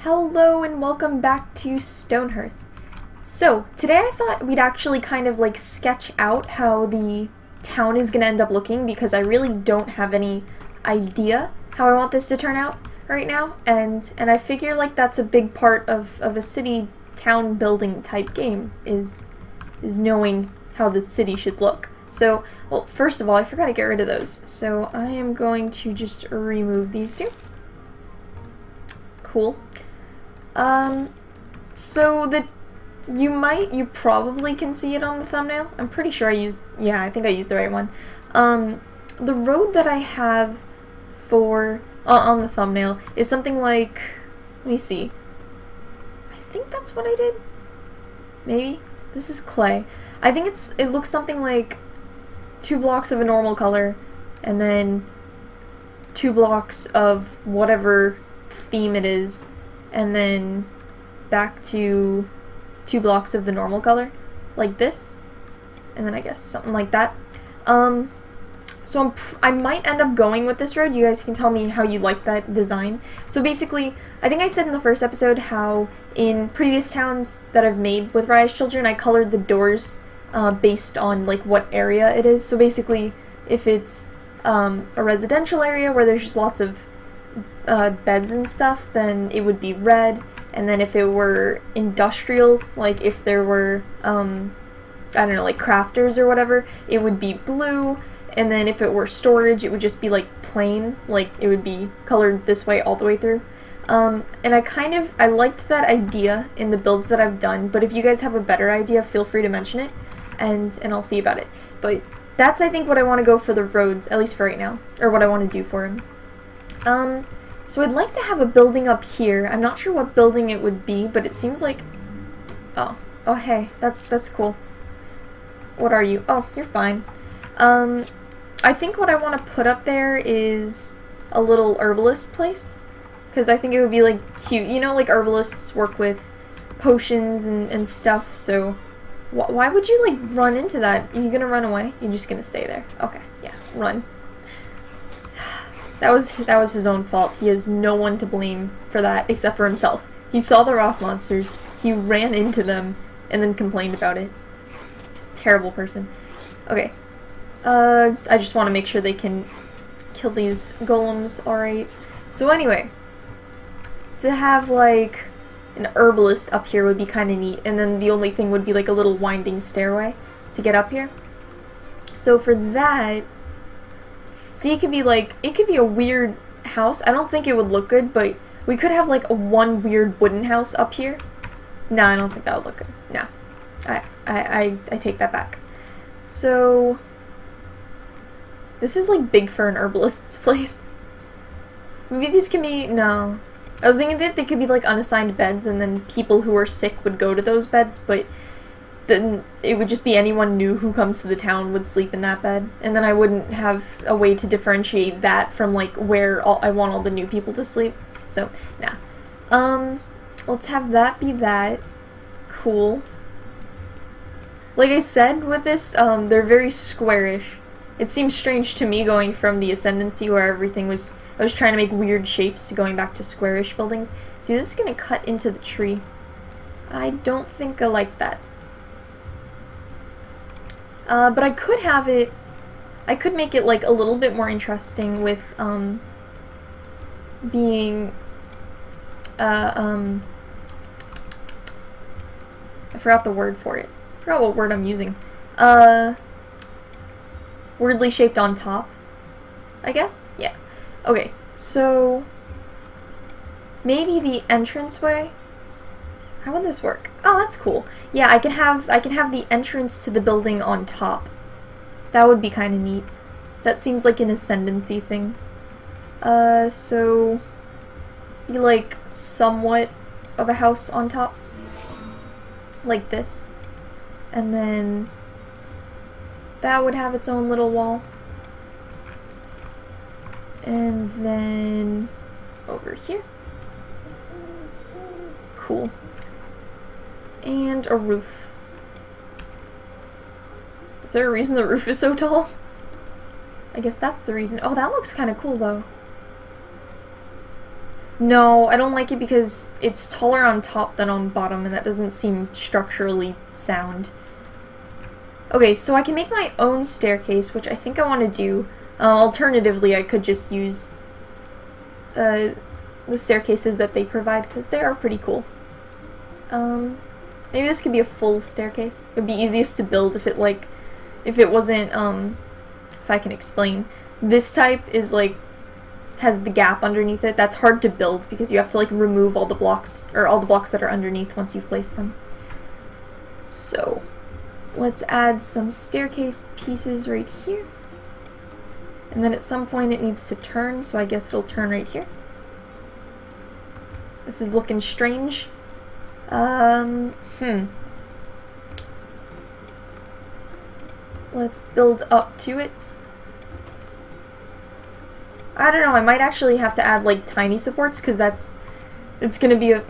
Hello and welcome back to Stonehearth. So, today I thought we'd actually kind of like sketch out how the town is gonna end up looking because I really don't have any idea how I want this to turn out right now, and I figure like that's a big part of a city town building type game is knowing how the city should look. So, well, first of all, I forgot to get rid of those. So I am going to just remove these two. Cool. So you probably can see it on the thumbnail. I'm pretty sure I think I used the right one. The road that I have for, on the thumbnail is something like, let me see. I think that's what I did. Maybe? This is clay. I think it looks something like 2 blocks of a normal color, and then 2 blocks of whatever theme it is, and then back to 2 blocks of the normal color, like this, and then I guess something like that. So I might end up going with this road. You guys can tell me how you like that design. So basically, I think I said in the first episode how in previous towns that I've made with Rayya's children, I colored the doors based on like what area it is. So basically, if it's a residential area where there's just lots of beds and stuff, then it would be red. And then if it were industrial, like if there were, I don't know, like crafters or whatever, it would be blue. And then if it were storage, it would just be like plain, like it would be colored this way all the way through. And I liked that idea in the builds that I've done, but if you guys have a better idea, feel free to mention it, and I'll see about it. But that's, I think, what I want to go for the roads, at least for right now, or what I want to do for them. So I'd like to have a building up here. I'm not sure what building it would be, but it seems like... Oh, hey, that's cool. What are you? Oh, you're fine. I think what I want to put up there is a little herbalist place, because I think it would be, like, cute. You know, like, herbalists work with potions and stuff, so why would you, like, run into that? Are you gonna run away? You're just gonna stay there. Okay, yeah, run. That was his own fault. He has no one to blame for that except for himself. He saw the rock monsters, he ran into them, and then complained about it. He's a terrible person. Okay. I just want to make sure they can kill these golems, alright. So anyway, to have, like, an herbalist up here would be kind of neat, and then the only thing would be, like, a little winding stairway to get up here. So for that... See, it could be a weird house. I don't think it would look good, but we could have, like, one weird wooden house up here. Nah, I don't think that would look good. Nah. I take that back. So... This is, like, big for an herbalist's place. Maybe these can be... No. I was thinking that they could be, like, unassigned beds, and then people who are sick would go to those beds, but then it would just be anyone new who comes to the town would sleep in that bed. And then I wouldn't have a way to differentiate that from, like, where I want all the new people to sleep. So, nah. Let's have that be that. Cool. Like I said with this, they're very squarish. It seems strange to me going from the Ascendancy where everything was... I was trying to make weird shapes to going back to squarish buildings. See, this is going to cut into the tree. I don't think I like that. But I could have it... I could make it, like, a little bit more interesting with, being... I forgot the word for it. I forgot what word I'm using. Weirdly shaped on top, I guess? Yeah. Okay, so... Maybe the entranceway? How would this work? Oh, that's cool. Yeah, I can have the entrance to the building on top. That would be kind of neat. That seems like an Ascendancy thing. So... Be like somewhat of a house on top. Like this. And then... That would have its own little wall. And then... Over here. Cool. And a roof. Is there a reason the roof is so tall? I guess that's the reason. Oh, that looks kind of cool, though. No, I don't like it because it's taller on top than on bottom, and that doesn't seem structurally sound. Okay, so I can make my own staircase, which I think I want to do. Alternatively, I could just use the staircases that they provide, because they are pretty cool. Maybe this could be a full staircase. It would be easiest to build if it, like, if it wasn't, if I can explain. This type is, like, has the gap underneath it. That's hard to build because you have to, like, remove all the blocks, or all the blocks that are underneath once you've placed them. So, let's add some staircase pieces right here. And then at some point it needs to turn, so I guess it'll turn right here. This is looking strange. Let's build up to it. I don't know, I might actually have to add, like, tiny supports, because it's gonna be a,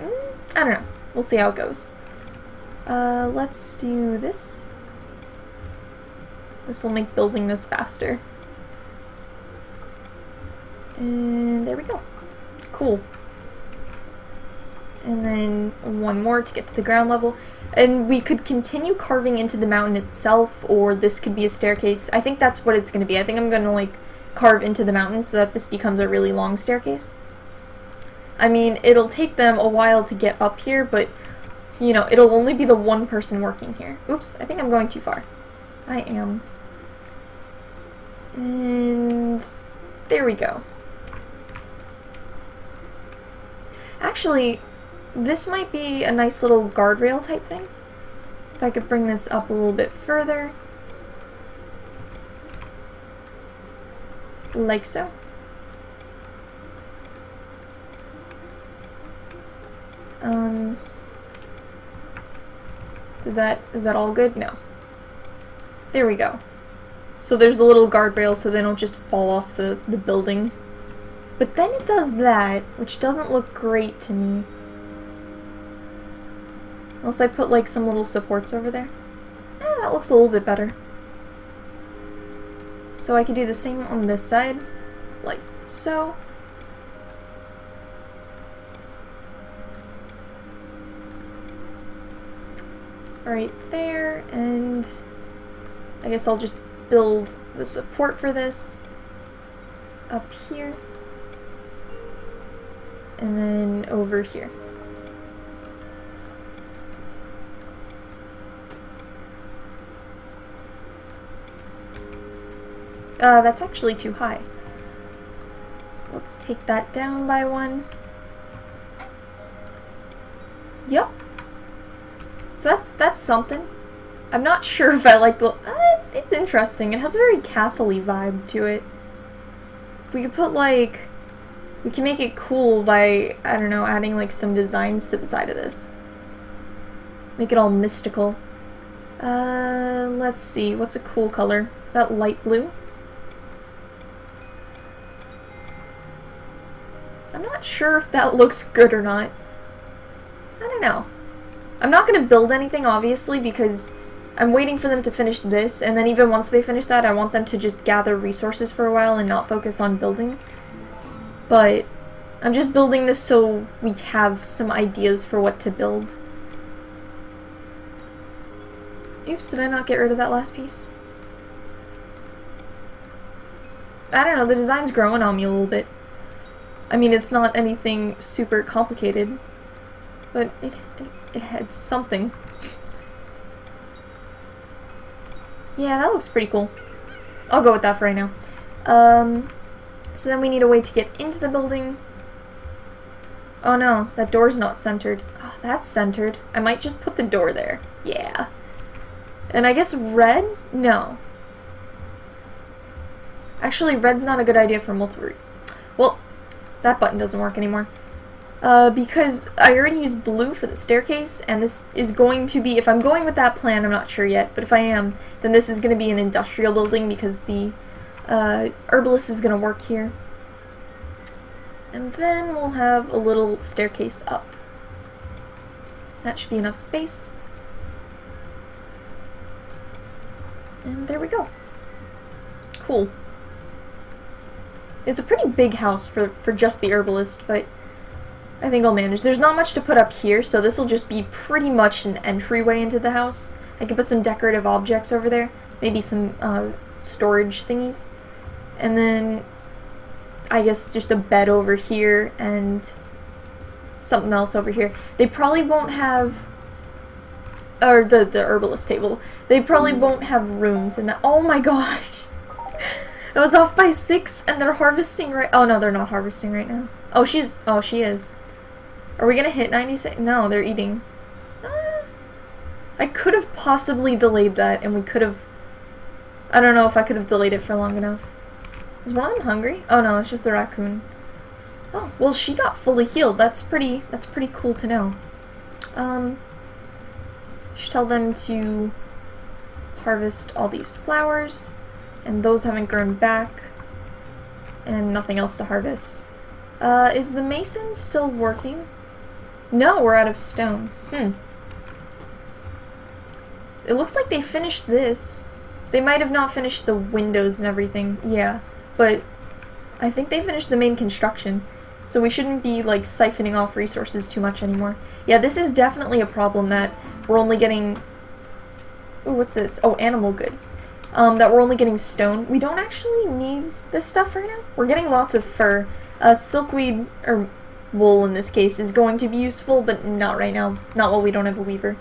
I don't know. We'll see how it goes. Let's do this. This will make building this faster. And there we go. Cool. And then one more to get to the ground level. And we could continue carving into the mountain itself, or this could be a staircase. I think that's what it's going to be. I think I'm going to, like, carve into the mountain so that this becomes a really long staircase. I mean, it'll take them a while to get up here, but, you know, it'll only be the one person working here. Oops, I think I'm going too far. I am. And there we go. Actually, this might be a nice little guardrail type thing. If I could bring this up a little bit further. Like so. Is that all good? No. There we go. So there's a little guardrail so they don't just fall off the building. But then it does that, which doesn't look great to me. Unless I put, like, some little supports over there. That looks a little bit better. So I could do the same on this side, like so. Right there, and I guess I'll just build the support for this up here. And then over here. That's actually too high. Let's take that down by one. Yep. So that's something. I'm not sure if I like the... it's interesting. It has a very castle-y vibe to it. We could put, like... We can make it cool by, I don't know, adding, like, some designs to the side of this. Make it all mystical. Let's see. What's a cool color? That light blue? I'm not sure if that looks good or not. I don't know. I'm not going to build anything, obviously, because I'm waiting for them to finish this, and then even once they finish that, I want them to just gather resources for a while and not focus on building. But I'm just building this so we have some ideas for what to build. Oops, did I not get rid of that last piece? I don't know, the design's growing on me a little bit. I mean, it's not anything super complicated, but it had something. Yeah, that looks pretty cool. I'll go with that for right now. So then we need a way to get into the building. Oh no, that door's not centered. Oh, that's centered. I might just put the door there. Yeah. And I guess red? No. Actually, red's not a good idea for multiple reasons. Well, that button doesn't work anymore. Because I already used blue for the staircase, and this is going to be, if I'm going with that plan, I'm not sure yet, but if I am, then this is going to be an industrial building because the herbalist is going to work here. And then we'll have a little staircase up. That should be enough space. And there we go. Cool. It's a pretty big house for just the herbalist, but I think I'll manage. There's not much to put up here, so this will just be pretty much an entryway into the house. I could put some decorative objects over there, maybe some storage thingies, and then I guess just a bed over here and something else over here. They probably won't have, or the herbalist table. They probably won't have rooms in that. Oh my gosh! I was off by 6 and they're harvesting right. Oh no, they're not harvesting right now. Oh, she is. Are we gonna hit 96? No, they're eating. I could have possibly delayed that, and we could have. I don't know if I could have delayed it for long enough. Is one of them hungry? Oh no, it's just the raccoon. Oh, well, she got fully healed. That's pretty cool to know. Should tell them to harvest all these flowers, and those haven't grown back, and nothing else to harvest. Is the mason still working? No, we're out of stone. It looks like they finished this. They might have not finished the windows and everything, yeah, but I think they finished the main construction, so we shouldn't be, like, siphoning off resources too much anymore. Yeah, this is definitely a problem that we're only getting... Ooh, what's this? Oh, animal goods. That we're only getting stone. We don't actually need this stuff right now. We're getting lots of fur. Silkweed, or wool in this case, is going to be useful, but not right now. Not while we don't have a weaver.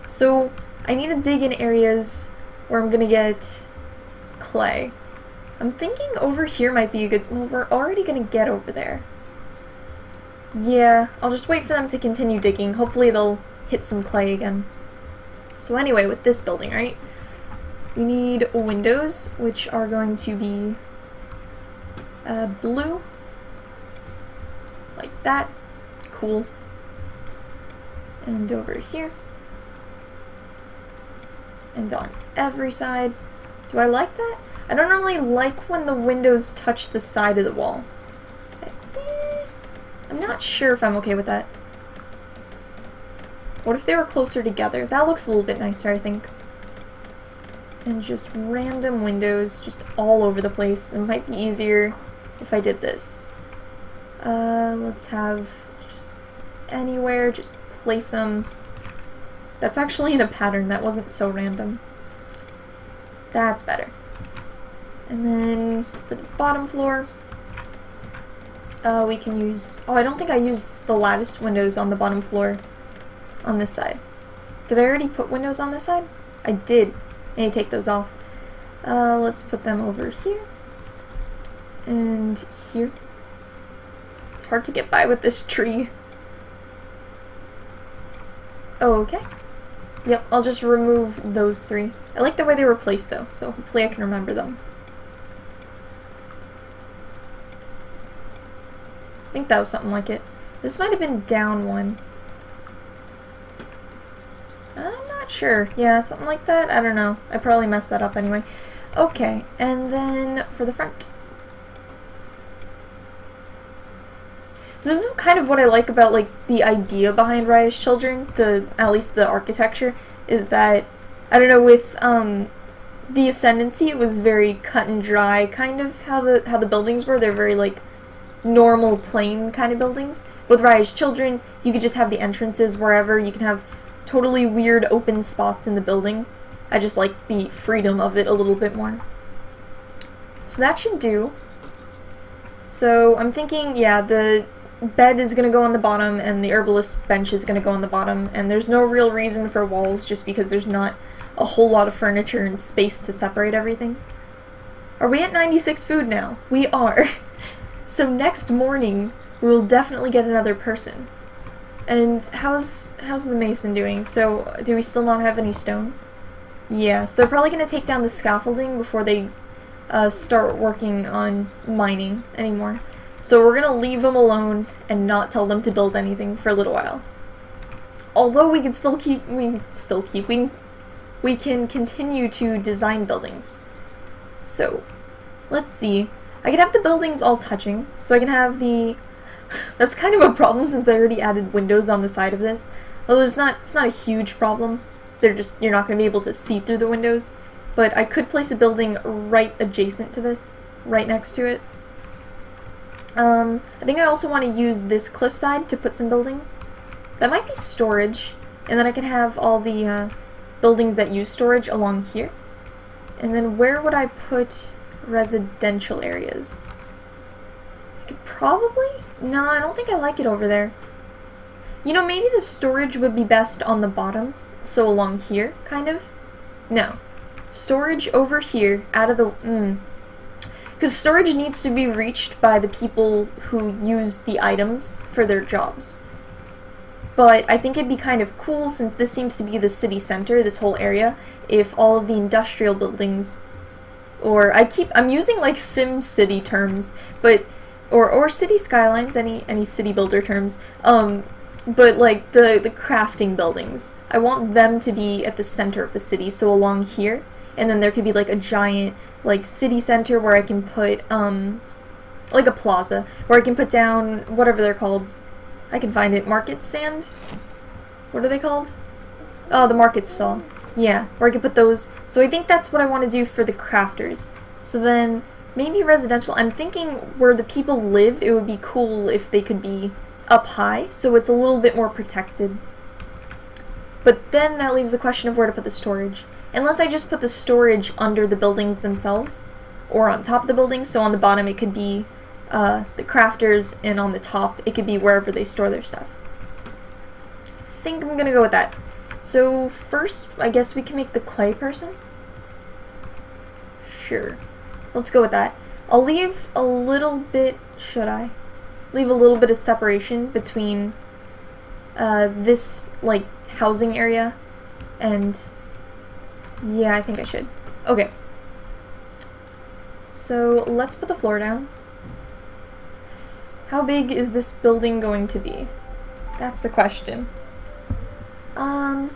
So I need to dig in areas where I'm gonna get clay. I'm thinking over here might be a good... Well, we're already gonna get over there. Yeah, I'll just wait for them to continue digging. Hopefully they'll hit some clay again. So anyway, with this building, right? We need windows, which are going to be blue. Like that. Cool. And over here. And on every side. Do I like that? I don't normally like when the windows touch the side of the wall. I'm not sure if I'm okay with that. What if they were closer together? That looks a little bit nicer, I think. And just random windows just all over the place. It might be easier if I did this. Let's have just anywhere, just place them. That's actually in a pattern, that wasn't so random. That's better. And then for the bottom floor, we can use... Oh, I don't think I used the latticed windows on the bottom floor on this side. Did I already put windows on this side? I did. I need to take those off. Let's put them over here. And here. It's hard to get by with this tree. Oh, okay. Yep, I'll just remove those 3. I like the way they were placed though, so hopefully I can remember them. I think that was something like it. This might have been down 1. I'm not sure. Yeah, something like that? I don't know. I probably messed that up anyway. Okay, and then for the front. So this is kind of what I like about, like, the idea behind Rayya's Children, at least the architecture, is that, I don't know, with the Ascendancy, it was very cut and dry, kind of how the buildings were. They're very, like, normal, plain kind of buildings. With Rayya's Children, you could just have the entrances wherever. You can have totally weird open spots in the building. I just like the freedom of it a little bit more. So that should do. So I'm thinking, yeah, the bed is going to go on the bottom and the herbalist bench is going to go on the bottom, and there's no real reason for walls just because there's not a whole lot of furniture and space to separate everything. Are we at 96 food now? We are. So next morning we will definitely get another person. And how's the mason doing? So do we still not have any stone? Yeah, so they're probably going to take down the scaffolding before they start working on mining anymore. So we're going to leave them alone and not tell them to build anything for a little while. Although we can still keep, we can continue to design buildings. So, let's see. I can have the buildings all touching, so I can have the... That's kind of a problem since I already added windows on the side of this. Although it's not a huge problem. They're just, you're not going to be able to see through the windows. But I could place a building right adjacent to this, right next to it. I think I also want to use this cliffside to put some buildings. That might be storage, and then I can have all the buildings that use storage along here. And then where would I put residential areas? I could probably... No, I don't think I like it over there. You know, maybe the storage would be best on the bottom, so along here, kind of. No. Storage over here, out of the... Because storage needs to be reached by the people who use the items for their jobs. But I think it'd be kind of cool, since this seems to be the city center, this whole area, if all of the industrial buildings, or I'm using like Sim City terms, but, or city skylines, any city builder terms, but like the crafting buildings, I want them to be at the center of the city, so along here, and then there could be like a giant, like, city center where I can put, like a plaza, where I can put down, whatever they're called. I can find it. Market stand? What are they called? Oh, the market stall. Yeah, where I can put those. So I think that's what I want to do for the crafters. So then, maybe residential. I'm thinking where the people live, it would be cool if they could be up high, so it's a little bit more protected. But then that leaves the question of where to put the storage. Unless I just put the storage under the buildings themselves, or on top of the buildings, so on the bottom it could be the crafters, and on the top it could be wherever they store their stuff. I think I'm gonna go with that. So first, I guess we can make the clay person? Sure. Let's go with that. I'll leave a little bit, should I? Leave a little bit of separation between this, like, housing area and... Yeah, I think I should. Okay. So, let's put the floor down. How big is this building going to be? That's the question. I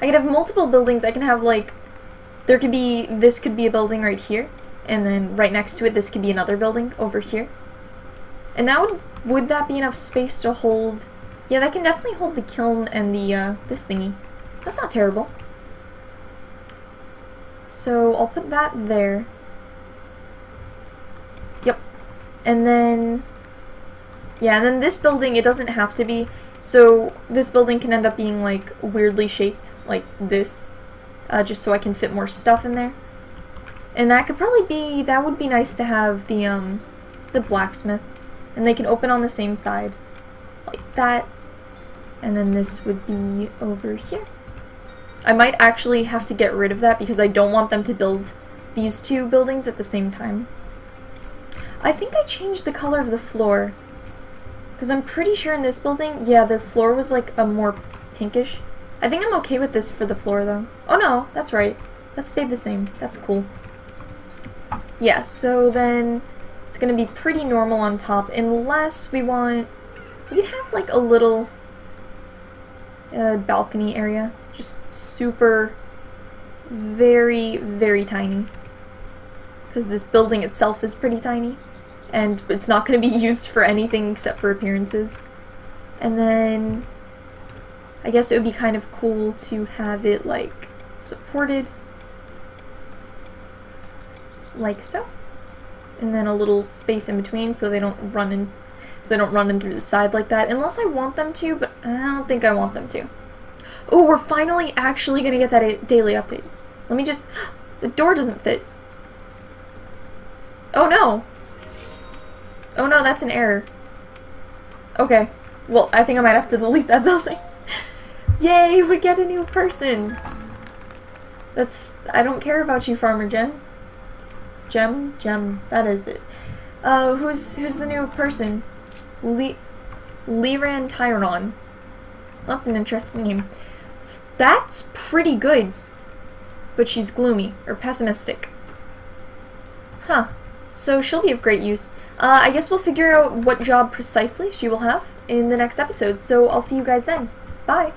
could have multiple buildings. I can have, like, this could be a building right here, and then right next to it, this could be another building over here. And that would that be enough space to hold? Yeah, that can definitely hold the kiln and the, this thingy. That's not terrible. So, I'll put that there. Yep. And then... Yeah, and then this building, it doesn't have to be. So, this building can end up being, like, weirdly shaped, like this. Just so I can fit more stuff in there. And that could probably be... That would be nice to have the blacksmith. And they can open on the same side. Like that. And then this would be over here. I might actually have to get rid of that because I don't want them to build these two buildings at the same time. I think I changed the color of the floor. Because I'm pretty sure in this building, yeah, the floor was like a more pinkish. I think I'm okay with this for the floor though. Oh no, that's right. That stayed the same. That's cool. Yeah, so then it's going to be pretty normal on top unless we want... We could have like a little balcony area. Just super, very, very tiny. Because this building itself is pretty tiny. And it's not going to be used for anything except for appearances. And then I guess it would be kind of cool to have it like supported. Like so. And then a little space in between so they don't run in through the side like that. Unless I want them to, but I don't think I want them to. Oh, we're finally actually gonna get that daily update. Let me just... The door doesn't fit. Oh no! Oh no, that's an error. Okay. Well, I think I might have to delete that building. Yay, we get a new person! I don't care about you, Farmer Jen. Gem, that is it. Who's the new person? Liran Tyron. That's an interesting name. That's pretty good. But she's gloomy, or pessimistic. Huh. So she'll be of great use. I guess we'll figure out what job precisely she will have in the next episode, so I'll see you guys then. Bye!